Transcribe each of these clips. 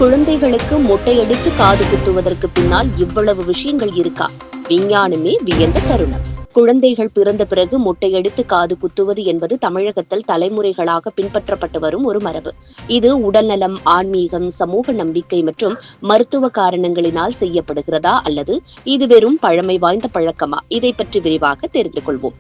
குழந்தைகளுக்கு மொட்டையடித்து காது குத்துவதற்கு பின்னால் இவ்வளவு விஷயங்கள் இருக்கா? விஞ்ஞானமே வியந்த தருணம். குழந்தைகள் பிறந்த பிறகு மொட்டையடித்து காது குத்துவது என்பது தமிழகத்தில் தலைமுறைகளாக பின்பற்றப்பட்டு வரும் ஒரு மரபு. இது உடல்நலம், ஆன்மீகம், சமூக நம்பிக்கை மற்றும் மருத்துவ காரணங்களினால் செய்யப்படுகிறதா அல்லது இது வெறும் பழமை வாய்ந்த பழக்கமா? இதை பற்றி விரிவாக தெரிந்து கொள்வோம்.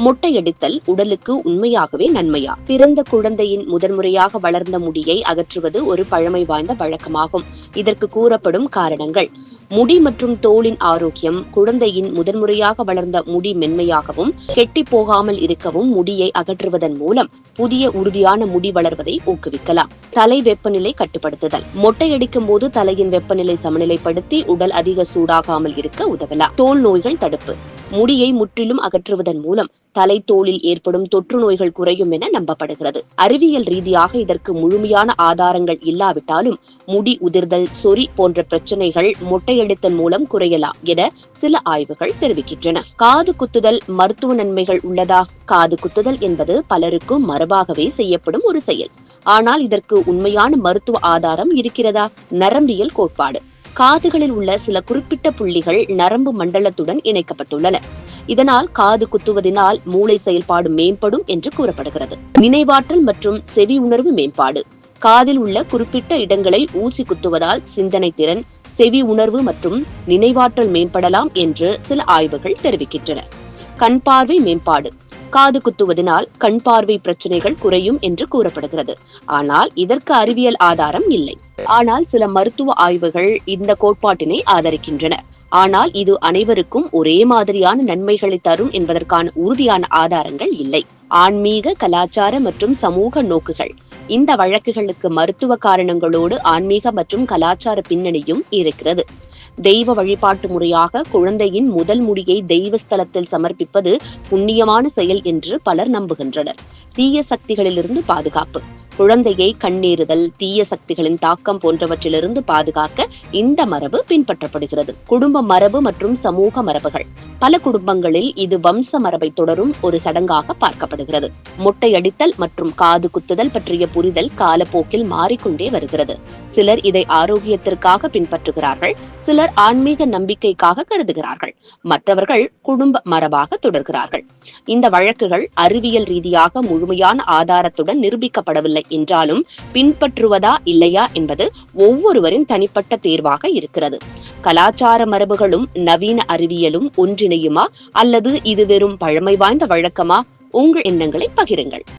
மொட்டையடித்தல் உடலுக்கு உண்மையாகவே நன்மையா? பிறந்த குழந்தையின் முதன்முறையாக வளர்ந்த முடியை அகற்றுவது ஒரு பழமை வாய்ந்த வழக்கமாகும். இதற்கு கூறப்படும் காரணங்கள்: முடி மற்றும் தோலின் ஆரோக்கியம். குழந்தையின் முதன்முறையாக வளர்ந்த முடி மென்மையாகவும் கெட்டி போகாமல் இருக்கவும் முடியை அகற்றுவதன் மூலம் புதிய உறுதியான முடி வளர்வதை ஊக்குவிக்கலாம். தலை வெப்பநிலை கட்டுப்படுத்துதல். மொட்டையடிக்கும் போது தலையின் வெப்பநிலை சமநிலைப்படுத்தி உடல் அதிக சூடாகாமல் இருக்க உதவலாம். தோல் நோய்கள் தடுப்பு. முடியை முற்றிலும் அகற்றுவதன் மூலம் தலை தோலில் ஏற்படும் தொற்று நோய்கள் குறையும் என நம்பப்படுகிறது. அறிவியல் ரீதியாக இதற்கு முழுமையான ஆதாரங்கள் இல்லாவிட்டாலும் முடி உதிர்தல், சொறி போன்ற பிரச்சனைகள் மொட்டையடித்தல் மூலம் குறையலாம் என சில ஆய்வுகள் தெரிவிக்கின்றன. காது குத்துதல் மருத்துவ நன்மைகள் உள்ளதா? காது குத்துதல் என்பது பலருக்கும் மரபாகவே செய்யப்படும் ஒரு செயல். ஆனால் இதற்கு உண்மையான மருத்துவ ஆதாரம் இருக்கிறதா? நரம்பியல் கோட்பாடு. காதுகளில் உள்ள சில குறிப்பிட்ட புள்ளிகள் நரம்பு மண்டலத்துடன் இணைக்கப்பட்டுள்ளன. இதனால் காது குத்துவதனால் மூளை செயல்பாடு மேம்படும் என்று கூறப்படுகிறது. நினைவாற்றல் மற்றும் செவி உணர்வு மேம்பாடு. காதில் உள்ள குறிப்பிட்ட இடங்களை ஊசி குத்துவதால் சிந்தனை திறன், செவி உணர்வு மற்றும் நினைவாற்றல் மேம்படலாம் என்று சில ஆய்வுகள் தெரிவிக்கின்றன. கண் பார்வை மேம்பாடு. காது குத்துவதனால் கண் பார்வை பிரச்சனைகள் குறையும் என்று கூறப்படுகிறது. ஆனால் இதற்கு அறிவியல் ஆதாரம் இல்லை. ஆனால் சில மருத்துவ ஆய்வுகள் இந்த கோட்பாட்டினை ஆதரிக்கின்றன. ஆனால் இது அனைவருக்கும் ஒரே மாதிரியான நன்மைகளை தரும் என்பதற்கான உறுதியான ஆதாரங்கள் இல்லை. ஆன்மீக, கலாச்சார மற்றும் சமூக நோக்குகள். இந்த வழக்குகளுக்கு மருத்துவ காரணங்களோடு ஆன்மீக மற்றும் கலாச்சார பின்னணியும் இருக்கிறது. தெய்வ வழிபாட்டு முறையாக குழந்தையின் முதல் முடியை தெய்வ ஸ்தலத்தில் சமர்ப்பிப்பது புண்ணியமான செயல் என்று பலர் நம்புகின்றனர். தீய சக்திகளிலிருந்து பாதுகாப்பு. குழந்தையை கண்ணீறுதல், தீய சக்திகளின் தாக்கம் போன்றவற்றிலிருந்து பாதுகாக்க இந்த மரபு பின்பற்றப்படுகிறது. குடும்ப மரபு மற்றும் சமூக மரபுகள். பல குடும்பங்களில் இது வம்ச மரபை தொடரும் ஒரு சடங்காக பார்க்கப்படுகிறது. மொட்டையடித்தல் மற்றும் காது குத்துதல் பற்றிய புரிதல் காலப்போக்கில் மாறிக்கொண்டே வருகிறது. சிலர் இதை ஆரோக்கியத்திற்காக பின்பற்றுகிறார்கள், சிலர் ஆன்மீக நம்பிக்கைக்காக கருதுகிறார்கள், மற்றவர்கள் குடும்ப மரபாக தொடர்கிறார்கள். இந்த வழக்குகள் அறிவியல் ரீதியாக முழுமையான ஆதாரத்துடன் நிரூபிக்கப்படவில்லை என்றாலும் பின்பற்றுவதா இல்லையா என்பது ஒவ்வொருவரின் தனிப்பட்ட தேர்வாக இருக்கிறது. கலாச்சார மரபுகளும் நவீன அறிவியலும் ஒன்றிணையுமா அல்லது இது வெறும் பழமை வாய்ந்த வழக்கமா? உங்கள் எண்ணங்களை பகிருங்கள்.